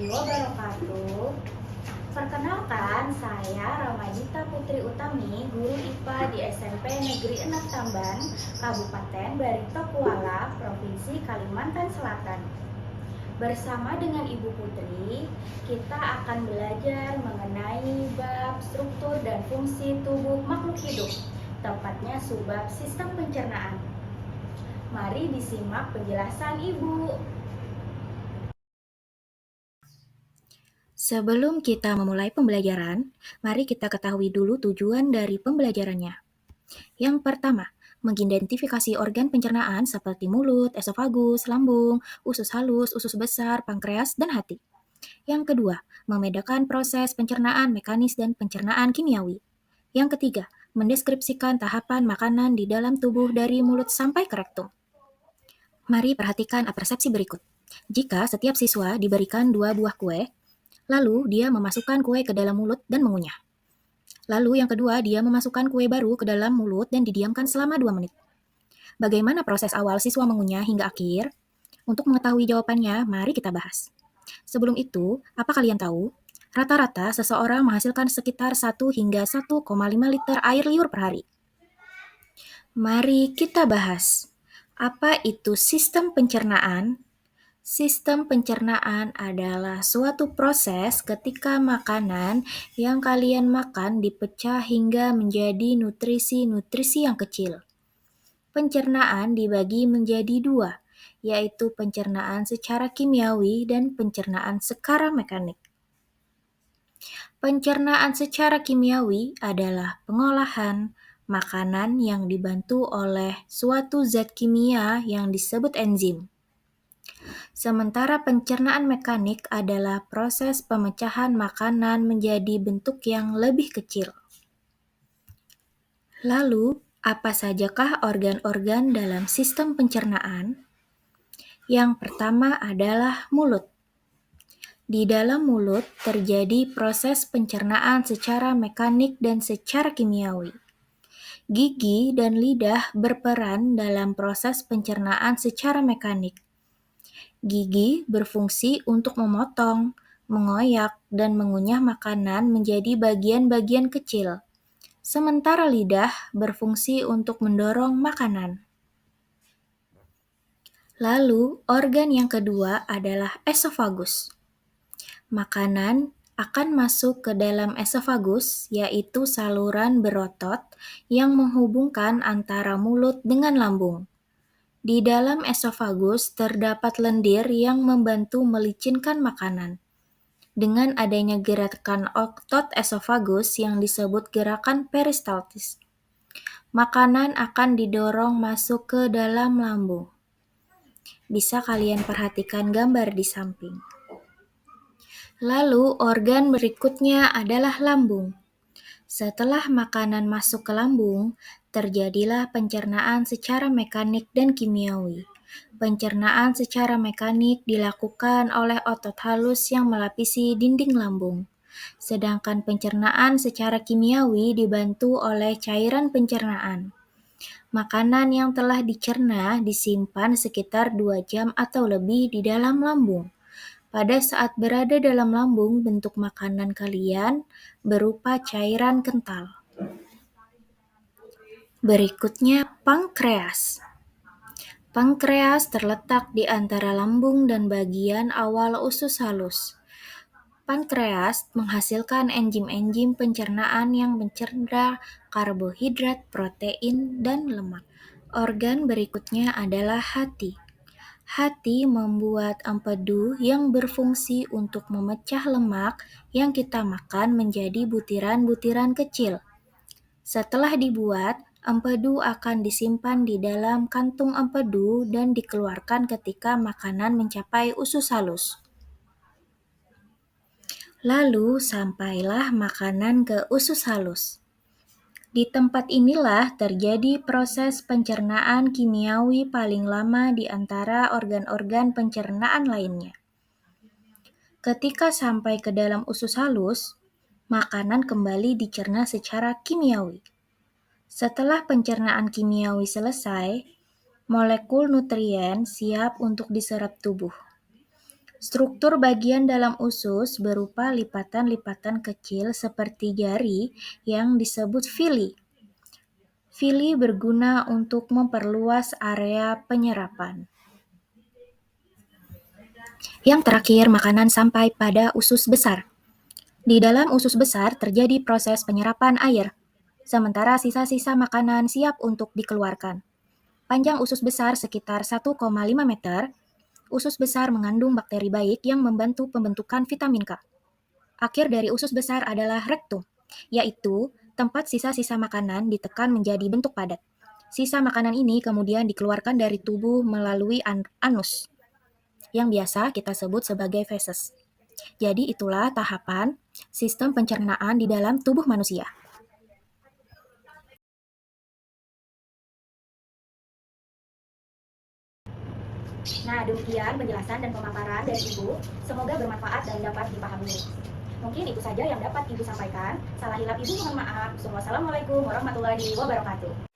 warahmatullahi wabarakatuh. Perkenalkan, saya Ramadita Putri Utami, guru IPA di SMP Negeri 6 Tamban, Kabupaten Barito Kuala, Provinsi Kalimantan Selatan. Bersama dengan Ibu Putri, kita akan belajar mengenai bab struktur dan fungsi tubuh makhluk hidup, tepatnya subbab sistem pencernaan. Mari disimak penjelasan Ibu. Sebelum kita memulai pembelajaran, mari kita ketahui dulu tujuan dari pembelajarannya. Yang pertama, mengidentifikasi organ pencernaan seperti mulut, esofagus, lambung, usus halus, usus besar, pankreas, dan hati. Yang kedua, membedakan proses pencernaan mekanis dan pencernaan kimiawi. Yang ketiga, mendeskripsikan tahapan makanan di dalam tubuh dari mulut sampai ke rektum. Mari perhatikan persepsi berikut. Jika setiap siswa diberikan 2 buah kue, lalu dia memasukkan kue ke dalam mulut dan mengunyah. Lalu yang kedua, dia memasukkan kue baru ke dalam mulut dan didiamkan selama 2 menit. Bagaimana proses awal siswa mengunyah hingga akhir? Untuk mengetahui jawabannya, mari kita bahas. Sebelum itu, apa kalian tahu? Rata-rata seseorang menghasilkan sekitar 1 hingga 1,5 liter air liur per hari. Mari kita bahas. Apa itu sistem pencernaan? Sistem pencernaan adalah suatu proses ketika makanan yang kalian makan dipecah hingga menjadi nutrisi-nutrisi yang kecil. Pencernaan dibagi menjadi 2, yaitu pencernaan secara kimiawi dan pencernaan secara mekanik. Pencernaan secara kimiawi adalah pengolahan makanan yang dibantu oleh suatu zat kimia yang disebut enzim. Sementara pencernaan mekanik adalah proses pemecahan makanan menjadi bentuk yang lebih kecil. Lalu, apa sajakah organ-organ dalam sistem pencernaan? Yang pertama adalah mulut. Di dalam mulut terjadi proses pencernaan secara mekanik dan secara kimiawi. Gigi dan lidah berperan dalam proses pencernaan secara mekanik. Gigi berfungsi untuk memotong, mengoyak, dan mengunyah makanan menjadi bagian-bagian kecil, sementara lidah berfungsi untuk mendorong makanan. Lalu, organ yang kedua adalah esofagus. Makanan akan masuk ke dalam esofagus, yaitu saluran berotot yang menghubungkan antara mulut dengan lambung. Di dalam esofagus terdapat lendir yang membantu melicinkan makanan. Dengan adanya gerakan otot esofagus yang disebut gerakan peristaltis, makanan akan didorong masuk ke dalam lambung. Bisa kalian perhatikan gambar di samping. Lalu organ berikutnya adalah lambung. Setelah makanan masuk ke lambung, terjadilah pencernaan secara mekanik dan kimiawi. Pencernaan secara mekanik dilakukan oleh otot halus yang melapisi dinding lambung. Sedangkan pencernaan secara kimiawi dibantu oleh cairan pencernaan. Makanan yang telah dicerna disimpan sekitar 2 jam atau lebih di dalam lambung. Pada saat berada dalam lambung, bentuk makanan kalian berupa cairan kental. Berikutnya, pankreas. Pankreas terletak di antara lambung dan bagian awal usus halus. Pankreas menghasilkan enzim-enzim pencernaan yang mencerna karbohidrat, protein, dan lemak. Organ berikutnya adalah hati. Hati membuat empedu yang berfungsi untuk memecah lemak yang kita makan menjadi butiran-butiran kecil. Setelah dibuat, empedu akan disimpan di dalam kantung empedu dan dikeluarkan ketika makanan mencapai usus halus. Lalu sampailah makanan ke usus halus. Di tempat inilah terjadi proses pencernaan kimiawi paling lama di antara organ-organ pencernaan lainnya. Ketika sampai ke dalam usus halus, makanan kembali dicerna secara kimiawi. Setelah pencernaan kimiawi selesai, molekul nutrien siap untuk diserap tubuh. Struktur bagian dalam usus berupa lipatan-lipatan kecil seperti jari yang disebut villi. Villi berguna untuk memperluas area penyerapan. Yang terakhir, makanan sampai pada usus besar. Di dalam usus besar terjadi proses penyerapan air, sementara sisa-sisa makanan siap untuk dikeluarkan. Panjang usus besar sekitar 1,5 meter. Usus besar mengandung bakteri baik yang membantu pembentukan vitamin K. Akhir dari usus besar adalah rektum, yaitu tempat sisa-sisa makanan ditekan menjadi bentuk padat. Sisa makanan ini kemudian dikeluarkan dari tubuh melalui anus, yang biasa kita sebut sebagai feses. Jadi itulah tahapan sistem pencernaan di dalam tubuh manusia. Nah, demikian penjelasan dan pemaparan dari Ibu. Semoga bermanfaat dan dapat dipahami. Mungkin itu saja yang dapat Ibu sampaikan. Salah hilap Ibu mohon maaf. Wassalamualaikum warahmatullahi wabarakatuh.